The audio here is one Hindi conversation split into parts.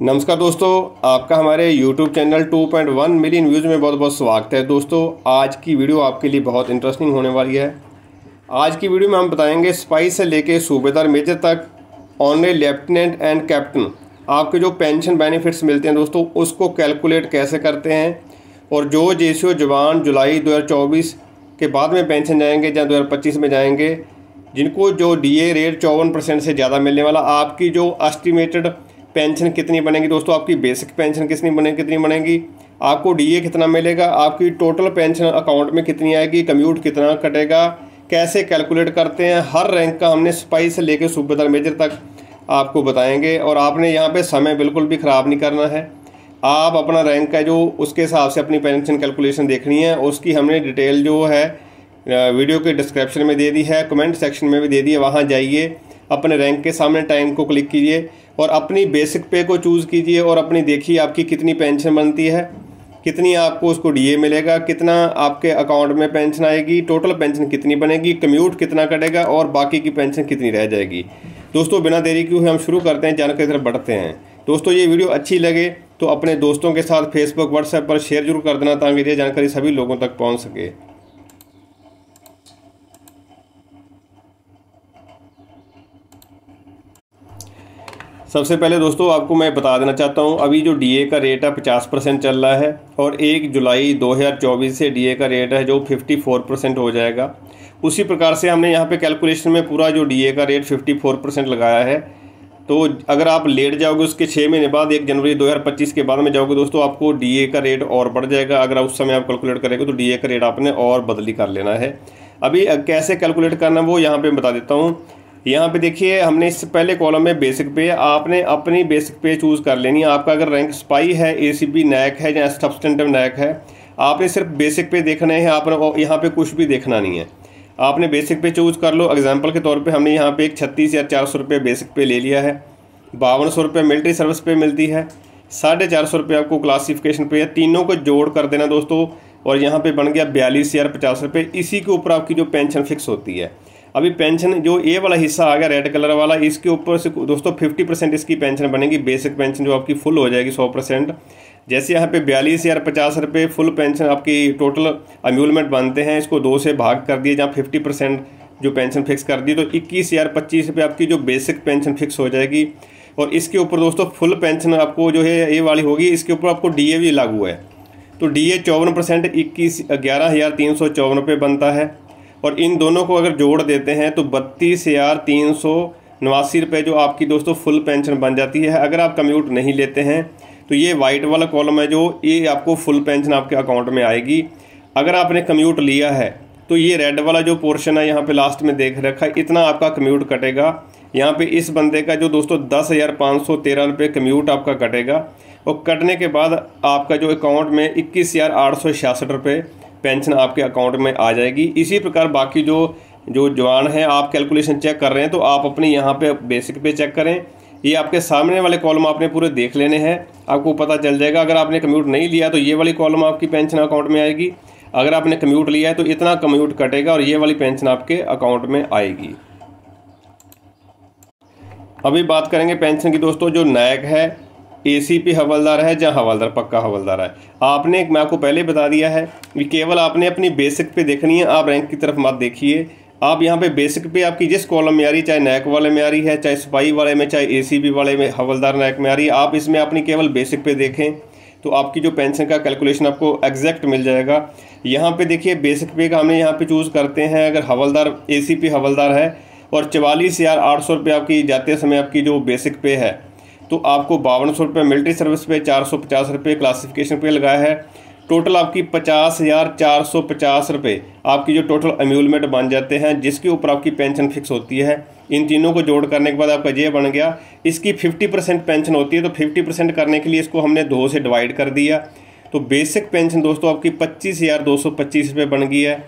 नमस्कार दोस्तों, आपका हमारे YouTube चैनल 2.1 मिलियन व्यूज़ में बहुत बहुत स्वागत है। दोस्तों, आज की वीडियो आपके लिए बहुत इंटरेस्टिंग होने वाली है। आज की वीडियो में हम बताएंगे सिपाही से लेके सूबेदार मेजर तक ऑनरेरी लेफ्टिनेंट एंड कैप्टन आपके जो पेंशन बेनिफिट्स मिलते हैं दोस्तों, उसको कैलकुलेट कैसे करते हैं। और जो जेसीओ जवान जुलाई 2024 के बाद में पेंशन जाएंगे या 2025 में जाएंगे, जिनको जो DA रेट 54% से ज़्यादा मिलने वाला, आपकी जो एस्टिमेटेड पेंशन कितनी बनेगी दोस्तों, आपकी बेसिक पेंशन कितनी बनेगी, आपको DA कितना मिलेगा, आपकी टोटल पेंशन अकाउंट में कितनी आएगी, कम्यूट कितना कटेगा, कैसे कैलकुलेट करते हैं। हर रैंक का हमने सिपाही से लेकर सूबेदार मेजर तक आपको बताएंगे। और आपने यहाँ पे समय बिल्कुल भी ख़राब नहीं करना है। आप अपना रैंक है जो उसके हिसाब से अपनी पेंशन कैलकुलेशन देखनी है। उसकी हमने डिटेल जो है वीडियो के डिस्क्रिप्शन में दे दी है, कमेंट सेक्शन में भी दे दी है। वहाँ जाइए, अपने रैंक के सामने टाइम को क्लिक कीजिए और अपनी बेसिक पे को चूज़ कीजिए और अपनी देखिए आपकी कितनी पेंशन बनती है, कितनी आपको उसको DA मिलेगा, कितना आपके अकाउंट में पेंशन आएगी, टोटल पेंशन कितनी बनेगी, कम्यूट कितना कटेगा और बाकी की पेंशन कितनी रह जाएगी। दोस्तों, बिना देरी के हम शुरू करते हैं, जानकारी की तरफ बढ़ते हैं। दोस्तों, ये वीडियो अच्छी लगे तो अपने दोस्तों के साथ फेसबुक व्हाट्सएप पर शेयर जरूर कर देना, ताकि ये जानकारी सभी लोगों तक पहुँच सके। सबसे पहले दोस्तों आपको मैं बता देना चाहता हूं, अभी जो DA का रेट है 50% चल रहा है और 1 जुलाई 2024 से DA का रेट है जो 54% हो जाएगा। उसी प्रकार से हमने यहां पे कैलकुलेशन में पूरा जो DA का रेट 54% लगाया है। तो अगर आप लेट जाओगे उसके 6 महीने बाद 1 जनवरी 2025 के बाद में जाओगे दोस्तों, आपको DA का रेट और बढ़ जाएगा। अगर उस समय आप कैलकुलेट करेंगे तो DA का रेट आपने और बदली कर लेना है। अभी कैसे कैलकुलेट करना वो यहाँ पर बता देता हूँ। यहाँ पे देखिए, हमने इससे पहले कॉलम में बेसिक पे, आपने अपनी बेसिक पे चूज़ कर लेनी है। आपका अगर रैंक सिपाही है, ACP नायक है या सब्सटेंटिव नायक है, आपने सिर्फ बेसिक पे देखना है। आपने यहाँ पे कुछ भी देखना नहीं है, आपने बेसिक पे चूज़ कर लो। एग्जांपल के तौर पे हमने यहाँ पे एक 36,400 रुपये बेसिक पे ले लिया है। 5200 रुपये मिलिट्री सर्विस पे मिलती है, 450 रुपये आपको क्लासिफिकेशन पे है। तीनों को जोड़ कर देना दोस्तों और यहाँ पर बन गया 42,050 रुपये। इसी के ऊपर आपकी जो पेंशन फिक्स होती है। अभी पेंशन जो ये वाला हिस्सा आ गया रेड कलर वाला, इसके ऊपर से दोस्तों 50% इसकी पेंशन बनेगी। बेसिक पेंशन जो आपकी फुल हो जाएगी 100%। जैसे यहाँ पे 42,050 रुपये फुल पेंशन आपकी टोटल अम्यूलमेंट बनते हैं, इसको 2 से भाग कर दिए, जहाँ 50% जो पेंशन फिक्स कर दी, तो 21,025 रुपये आपकी जो बेसिक पेंशन फिक्स हो जाएगी। और इसके ऊपर दोस्तों फुल पेंशन आपको जो है ये वाली होगी, इसके ऊपर आपको DA भी लागू है। तो DA 54% 11,354 रुपये बनता है। और इन दोनों को अगर जोड़ देते हैं तो 32,389 रुपये जो आपकी दोस्तों फुल पेंशन बन जाती है। अगर आप कम्यूट नहीं लेते हैं तो ये वाइट वाला कॉलम है जो ये आपको फुल पेंशन आपके अकाउंट में आएगी। अगर आपने कम्यूट लिया है तो ये रेड वाला जो पोर्शन है यहाँ पे लास्ट में देख रखा है, इतना आपका कम्यूट कटेगा। यहाँ पे इस बंदे का जो दोस्तों 10,513 रुपये कम्यूट आपका कटेगा। और कटने के बाद आपका जो अकाउंट में 21,866 रुपये पेंशन आपके अकाउंट में आ जाएगी। इसी प्रकार बाकी जो जवान हैं, आप कैलकुलेशन चेक कर रहे हैं तो आप अपनी यहाँ पे बेसिक पे चेक करें। ये आपके सामने वाले कॉलम आपने पूरे देख लेने हैं, आपको पता चल जाएगा। अगर आपने कम्यूट नहीं लिया तो ये वाली कॉलम आपकी पेंशन अकाउंट में आएगी। अगर आपने कम्यूट लिया है तो इतना कम्यूट कटेगा और ये वाली पेंशन आपके अकाउंट में आएगी। अभी बात करेंगे पेंशन की दोस्तों। जो नायक है, ACP हवलदार है या हवलदार पक्का हवलदार है, आपने मैं आपको पहले बता दिया है कि केवल आपने अपनी बेसिक पे देखनी है। आप रैंक की तरफ मत देखिए। आप यहाँ पे बेसिक पे आपकी जिस कॉलम में आ रही, चाहे नायक वाले में आ रही है, चाहे सिपाही वाले में, चाहे ACP वाले में, हवलदार नायक में आ रही है, आप इसमें अपनी केवल बेसिक पे देखें तो आपकी जो पेंशन का कैलकुलेशन आपको एग्जैक्ट मिल जाएगा। यहाँ पे देखिए, बेसिक पे का हमने यहाँ पे चूज़ करते हैं। अगर हवलदार ACP हवलदार है और 44,800 रुपये आपकी जाते समय आपकी जो बेसिक पे है, तो आपको 5200 रुपये मिलिट्री सर्विस पे, 450 रुपये क्लासिफिकेशन पे लगाया है। टोटल आपकी 50,450 रुपये आपकी जो टोटल अम्यूलमेंट बन जाते हैं, जिसके ऊपर आपकी पेंशन फिक्स होती है। इन तीनों को जोड़ करने के बाद आपका ये बन गया। इसकी 50% पेंशन होती है, तो 50% करने के लिए इसको हमने 2 से डिवाइड कर दिया। तो बेसिक पेंशन दोस्तों आपकी 25,225 रुपये बन गई है।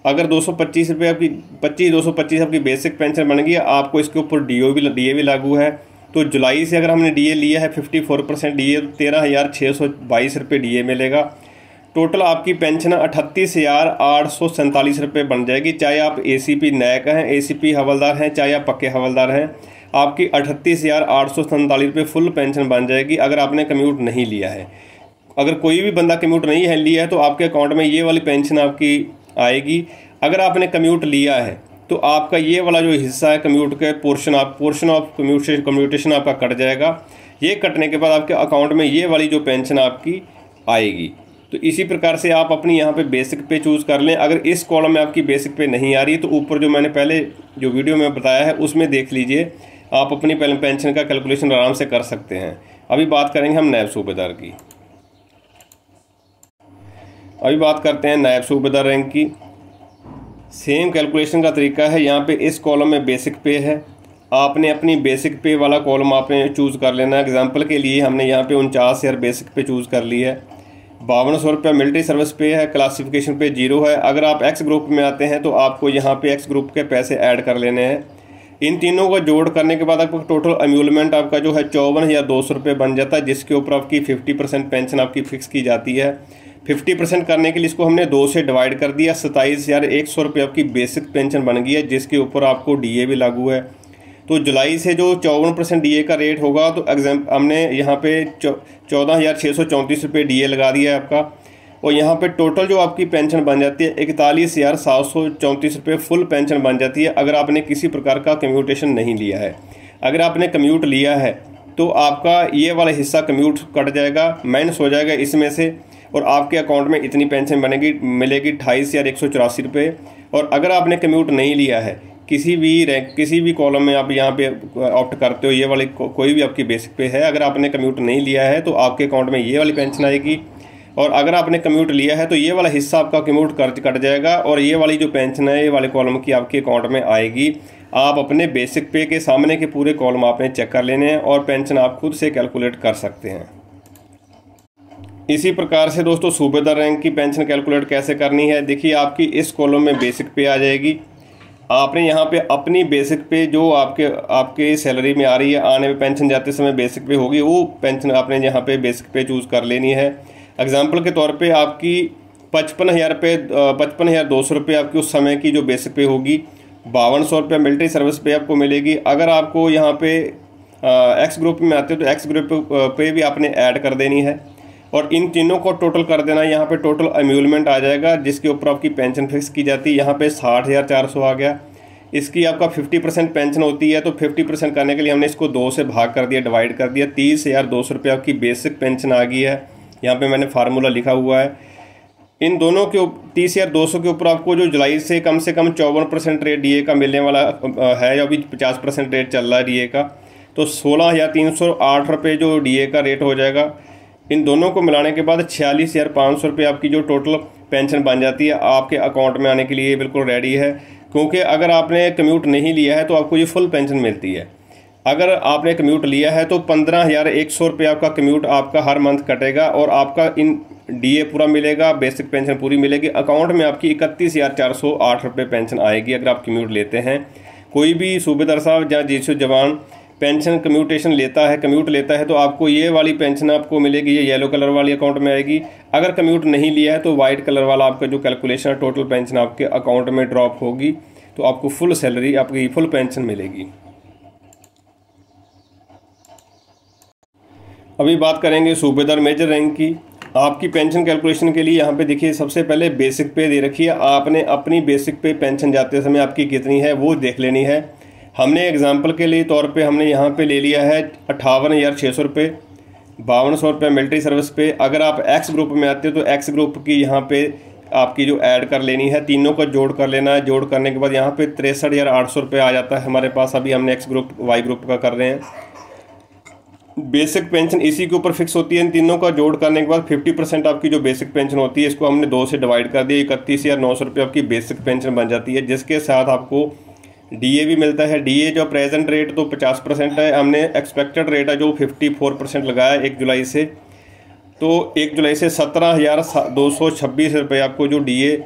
अगर 225 रुपये आपकी 25,225 आपकी बेसिक पेंशन बन गई है, आपको इसके ऊपर DA भी लागू है। तो जुलाई से अगर हमने DA लिया है 54% DA, 13,622 रुपये DA मिलेगा। टोटल आपकी पेंशन 38,847 रुपये बन जाएगी। चाहे आप ACP नायक हैं, ACP हवलदार हैं, चाहे आप पक्के हवलदार हैं, आपकी 38,847 फुल पेंशन बन जाएगी अगर आपने कम्यूट नहीं लिया है। अगर कोई भी बंदा कम्यूट नहीं है लिया है तो आपके अकाउंट में ये वाली पेंशन आपकी आएगी। अगर आपने कम्यूट लिया है तो आपका ये वाला जो हिस्सा है कम्यूट के पोर्शन ऑफ कम्यूटेशन आपका कट जाएगा। ये कटने के बाद आपके अकाउंट में ये वाली जो पेंशन आपकी आएगी। तो इसी प्रकार से आप अपनी यहाँ पे बेसिक पे चूज़ कर लें। अगर इस कॉलम में आपकी बेसिक पे नहीं आ रही तो ऊपर जो मैंने पहले जो वीडियो में बताया है उसमें देख लीजिए, आप अपनी पेंशन का कैलकुलेशन आराम से कर सकते हैं। अभी बात करेंगे हम नायब सूबेदार की। अभी बात करते हैं नायब सूबेदार रैंक की। सेम कैलकुलेशन का तरीका है। यहाँ पे इस कॉलम में बेसिक पे है, आपने अपनी बेसिक पे वाला कॉलम आपने चूज़ कर लेना है। एग्जांपल के लिए हमने यहाँ पे 49,000 बेसिक पे चूज़ कर ली है। 5200 रुपये मिलिट्री सर्विस पे है, क्लासिफिकेशन पे 0 है। अगर आप एक्स ग्रुप में आते हैं तो आपको यहाँ पे एक्स ग्रुप के पैसे ऐड कर लेने हैं। इन तीनों को जोड़ करने के बाद आपका टोटल एम्यूलमेंट आपका जो है 54,200 रुपये बन जाता है, जिसके ऊपर आपकी 50% पेंशन आपकी फिक्स की जाती है। 50% करने के लिए इसको हमने 2 से डिवाइड कर दिया। 27,100 रुपये आपकी बेसिक पेंशन बन गई है, जिसके ऊपर आपको डीए भी लागू है। तो जुलाई से जो 54% डीए का रेट होगा तो हमने यहाँ पे 14,634 रुपये डीए लगा दिया है आपका। और यहाँ पे टोटल जो आपकी पेंशन बन जाती है 41,734 रुपये फुल पेंशन बन जाती है अगर आपने किसी प्रकार का कम्यूटेशन नहीं लिया है। अगर आपने कम्यूट लिया है तो आपका ये वाला हिस्सा कम्यूट कट जाएगा, माइनस हो जाएगा इसमें से, और आपके अकाउंट में इतनी पेंशन मिलेगी 28,184 रुपये। और अगर आपने कम्यूट नहीं लिया है किसी भी कॉलम में आप यहाँ पे ऑप्ट करते हो, ये वाली कोई भी आपकी बेसिक पे है, अगर आपने कम्यूट नहीं लिया है तो आपके अकाउंट में ये वाली पेंशन आएगी। और अगर आपने कम्यूट लिया है तो ये वाला हिस्सा आपका कम्यूट कट जाएगा और ये वाली जो पेंशन है ये वाले कॉलम की आपके अकाउंट में आएगी। आप अपने बेसिक पे के सामने के पूरे कॉलम आपने चेक कर लेने हैं और पेंशन आप खुद से कैलकुलेट कर सकते हैं। इसी प्रकार से दोस्तों सूबेदार रैंक की पेंशन कैलकुलेट कैसे करनी है, देखिए आपकी इस कॉलम में बेसिक पे आ जाएगी। आपने यहाँ पे अपनी बेसिक पे जो आपके सैलरी में आ रही है, आने में पेंशन जाते समय बेसिक पे होगी, वो पेंशन आपने यहाँ पे बेसिक पे चूज़ कर लेनी है। एग्जांपल के तौर पे आपकी 55,200 रुपये आपकी उस समय की जो बेसिक पे होगी। 5200 रुपये मिलिट्री सर्विस पे आपको मिलेगी। अगर आपको यहाँ पे एक्स ग्रुप में आते हो तो एक्स ग्रुप पे भी आपने ऐड कर देनी है और इन तीनों को टोटल कर देना। यहाँ पे टोटल एम्यूलमेंट आ जाएगा जिसके ऊपर आपकी पेंशन फिक्स की जाती है। यहाँ पे 60,400 आ गया। इसकी आपका 50% पेंशन होती है तो 50% करने के लिए हमने इसको 2 से भाग कर दिया, डिवाइड कर दिया। 30,200 रुपये आपकी बेसिक पेंशन आ गई है। यहाँ पे मैंने फार्मूला लिखा हुआ है। इन दोनों के 30,200 के ऊपर आपको जो जुलाई से कम 54% रेट डीए का मिलने वाला है, या अभी 50% रेट चल रहा है डीए का, तो 16,308 रुपये जो डीए का रेट हो जाएगा। इन दोनों को मिलाने के बाद 46,500 रुपये आपकी जो टोटल पेंशन बन जाती है आपके अकाउंट में आने के लिए बिल्कुल रेडी है। क्योंकि अगर आपने कम्यूट नहीं लिया है तो आपको ये फुल पेंशन मिलती है। अगर आपने कम्यूट लिया है तो 15,100 रुपये आपका कम्यूट आपका हर मंथ कटेगा और आपका इन डीए पूरा मिलेगा, बेसिक पेंशन पूरी मिलेगी। अकाउंट में आपकी 31,408 रुपये पेंशन आएगी अगर आप कम्यूट लेते हैं। कोई भी सूबेदार साहब या जीसू जवान पेंशन कम्यूट लेता है तो आपको ये वाली पेंशन आपको मिलेगी, ये येलो कलर वाली अकाउंट में आएगी। अगर कम्यूट नहीं लिया है तो वाइट कलर वाला आपका जो कैलकुलेशन है टोटल पेंशन आपके अकाउंट में ड्रॉप होगी, तो आपको फुल सैलरी आपकी फुल पेंशन मिलेगी। अभी बात करेंगे सूबेदार मेजर रैंक की। आपकी पेंशन कैलकुलेशन के लिए यहाँ पे देखिए सबसे पहले बेसिक पे दे रखी है। आपने अपनी बेसिक पे पेंशन जाते समय आपकी कितनी है वो देख लेनी है। हमने एग्जांपल के लिए तौर पे हमने यहाँ पे ले लिया है 58,600 रुपये, 5200 रुपये मिलिट्री सर्विस पे। अगर आप एक्स ग्रुप में आते हो तो एक्स ग्रुप की यहाँ पे आपकी जो ऐड कर लेनी है, तीनों को जोड़ कर लेना है। जोड़ करने के बाद यहाँ पे 63,800 रुपये आ जाता है हमारे पास। अभी हमने एक्स ग्रुप वाई ग्रुप का कर रहे हैं। बेसिक पेंशन इसी के ऊपर फिक्स होती है। इन तीनों का जोड़ करने के बाद 50% आपकी जो बेसिक पेंशन होती है इसको हमने 2 से डिवाइड कर दिया। 31,900 रुपये आपकी बेसिक पेंशन बन जाती है, जिसके साथ आपको डीए भी मिलता है। डीए जो प्रेजेंट रेट तो 50% है, हमने एक्सपेक्टेड रेट है जो 54% लगाया 1 जुलाई से। तो 1 जुलाई से 17,226 रुपये आपको जो डीए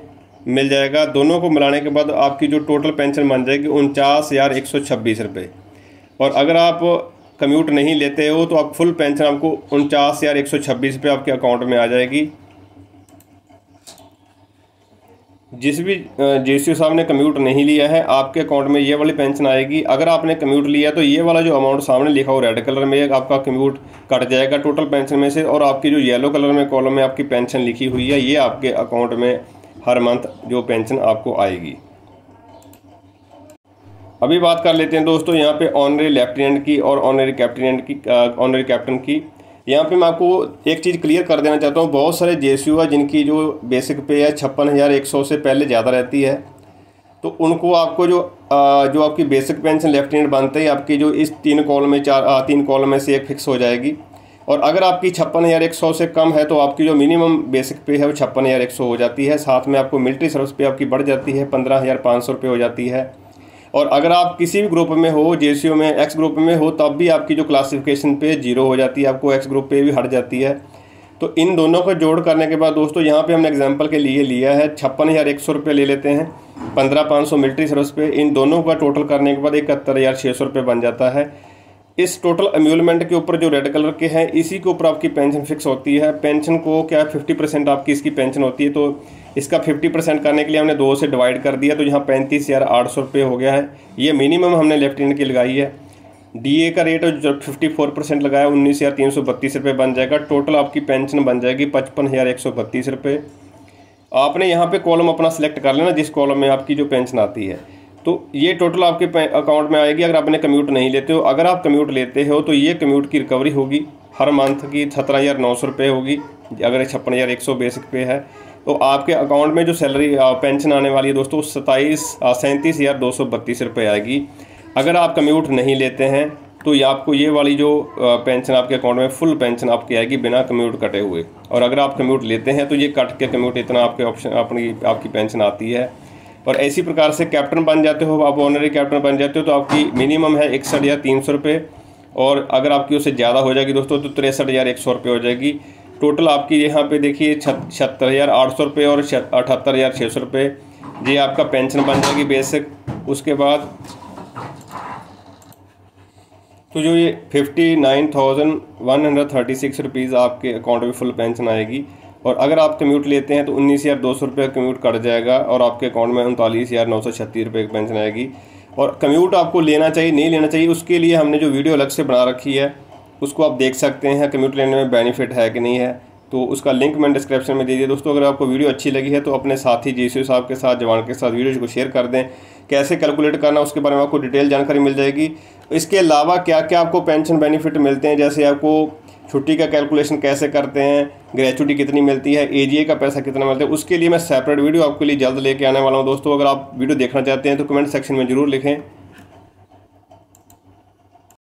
मिल जाएगा। दोनों को मिलाने के बाद आपकी जो टोटल पेंशन बन जाएगी 49,126 रुपये। और अगर आप कम्यूट नहीं लेते हो तो आप फुल पेंशन आपको 49,126 रुपये आपके अकाउंट में आ जाएगी। जिस भी जेसीओ साहब ने कम्यूट नहीं लिया है, आपके अकाउंट में ये वाली पेंशन आएगी। अगर आपने कम्यूट लिया तो ये वाला जो अमाउंट सामने लिखा हो रेड कलर में आपका कम्यूट कट जाएगा टोटल पेंशन में से, और आपकी जो येलो कलर में कॉलम में आपकी पेंशन लिखी हुई है ये आपके अकाउंट में हर मंथ जो पेंशन आपको आएगी। अभी बात कर लेते हैं दोस्तों यहाँ पे ऑनरी लेफ्टिनेंट की और ऑनरी कैप्टन की। यहाँ पे मैं आपको एक चीज़ क्लियर कर देना चाहता हूँ, बहुत सारे जेसीओ है जिनकी जो बेसिक पे है 56,100 से पहले ज़्यादा रहती है, तो उनको आपको जो आपकी बेसिक पेंशन लेफ्टिनेंट बनते ही आपकी जो इस 3 कॉलम में से एक फिक्स हो जाएगी। और अगर आपकी 56,100 से कम है तो आपकी जो मिनिमम बेसिक पे है वो 56,100 हो जाती है। साथ में आपको मिलिट्री सर्विस पे आपकी बढ़ जाती है 15,500 रुपये हो जाती है। और अगर आप किसी भी ग्रुप में हो, जेसीओ में एक्स ग्रुप में हो, तब भी आपकी जो क्लासिफिकेशन पे 0 हो जाती है, आपको एक्स ग्रुप पे भी हट जाती है। तो इन दोनों को जोड़ करने के बाद दोस्तों यहाँ पे हमने एग्जांपल के लिए लिया है 56,100 रुपये ले लेते हैं, 15,500 मिलिट्री सर्विस पे, इन दोनों का टोटल करने के बाद 71,600 रुपये बन जाता है। इस टोटल एम्यूलमेंट के ऊपर जो रेड कलर के हैं इसी के ऊपर आपकी पेंशन फिक्स होती है। पेंशन को क्या 50% आपकी इसकी पेंशन होती है, तो इसका 50% करने के लिए हमने 2 से डिवाइड कर दिया, तो यहाँ 35,800 रुपये हो गया है। ये मिनिमम हमने लेफ्टिनेंट की लगाई है। डीए का रेट जो 54% लगाया 19,332 रुपये बन जाएगा। टोटल आपकी पेंशन बन जाएगी 55,132 रुपये। आपने यहाँ पे कॉलम अपना सिलेक्ट कर लेना जिस कॉलम में आपकी जो पेंशन आती है, तो ये टोटल आपके अकाउंट में आएगी। अगर आपने कम्यूट नहीं लेते हो, अगर आप कम्यूट लेते हो तो ये कम्यूट की रिकवरी होगी हर मंथ की 17,900 रुपये होगी। अगर 56,100 बेसिक पे है तो आपके अकाउंट में जो सैलरी पेंशन आने वाली है दोस्तों 37,232 रुपये आएगी। अगर आप कम्यूट नहीं लेते हैं तो ये आपको ये वाली जो पेंशन आपके अकाउंट में फुल पेंशन आपकी आएगी बिना कम्यूट कटे हुए। और अगर आप कम्यूट लेते हैं तो ये कट के कम्यूट इतना आपके आपकी पेंशन आती है। और इसी प्रकार से कैप्टन बन जाते हो, आप ऑनरी कैप्टन बन जाते हो तो आपकी मिनिमम है 61,300 रुपये, और अगर आपकी उससे ज़्यादा हो जाएगी दोस्तों तो 63,100 रुपये हो जाएगी। टोटल आपकी यहाँ पे देखिए 76,800 रुपये और 78,600 रुपये ये आपका पेंशन बन जाएगी बेसिक। उसके बाद तो जो ये 59,136 रुपीज़ आपके अकाउंट में फुल पेंशन आएगी। और अगर आप कम्यूट लेते हैं तो 19,200 रुपये कम्यूट कट जाएगा और आपके अकाउंट में 39,936 रुपये की पेंशन आएगी। और कम्यूट आपको लेना चाहिए नहीं लेना चाहिए उसके लिए हमने जो वीडियो अलग से बना रखी है उसको आप देख सकते हैं, कम्यूट लेने में बेनिफिट है कि नहीं है, तो उसका लिंक मैंने डिस्क्रिप्शन में दे दिया। दोस्तों अगर आपको वीडियो अच्छी लगी है तो अपने साथी जेसीओ साहब के साथ, जवान के साथ वीडियो को शेयर कर दें। कैसे कैलकुलेट करना उसके बारे में आपको डिटेल जानकारी मिल जाएगी। इसके अलावा क्या क्या आपको पेंशन बेनिफिट मिलते हैं, जैसे आपको छुट्टी का कैलकुलेशन कैसे करते हैं, ग्रेचुटी कितनी मिलती है, एजीए का पैसा कितना मिलता है, उसके लिए मैं सेपरेट वीडियो आपके लिए जल्द लेके आने वाला हूं। दोस्तों अगर आप वीडियो देखना चाहते हैं तो कमेंट सेक्शन में ज़रूर लिखें।